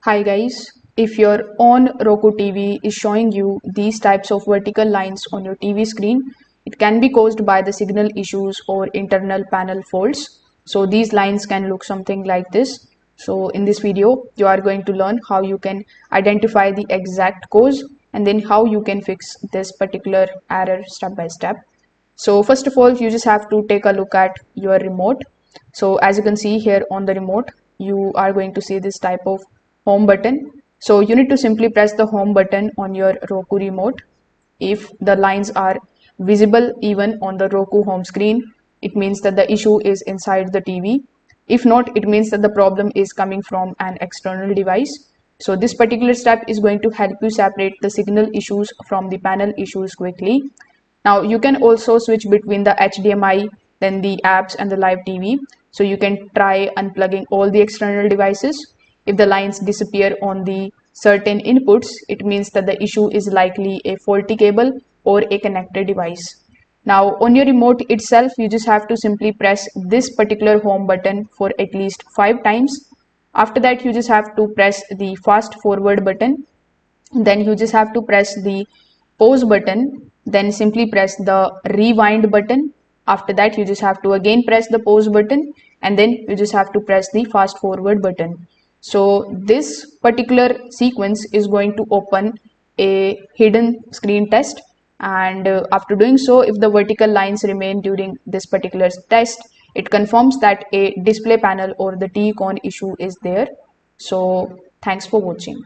Hi guys, if your ONN Roku TV is showing you these types of vertical lines on your TV screen, it can be caused by the signal issues or internal panel faults. So these lines can look something like this. So in this video, you are going to learn how you can identify the exact cause and then how you can fix this particular error step by step. So first of all, you just have to take a look at your remote. So as you can see here on the remote, you are going to see this type of home button. So you need to simply press the home button on your Roku remote. If the lines are visible even on the Roku home screen, it means that the issue is inside the TV. If not, it means that the problem is coming from an external device. So this particular step is going to help you separate the signal issues from the panel issues quickly. Now you can also switch between the HDMI, then the apps and the live TV. So you can try unplugging all the external devices. If the lines disappear on the certain inputs, it means that the issue is likely a faulty cable or a connected device. Now on your remote itself, you just have to simply press this particular home button for at least 5 times. After that, you just have to press the fast forward button. Then you just have to press the pause button, then simply press the rewind button. After that, you just have to again press the pause button, and then you just have to press the fast forward button. So this particular sequence is going to open a hidden screen test, and after doing so, if the vertical lines remain during this particular test, it confirms that a display panel or the T-con issue is there. So thanks for watching.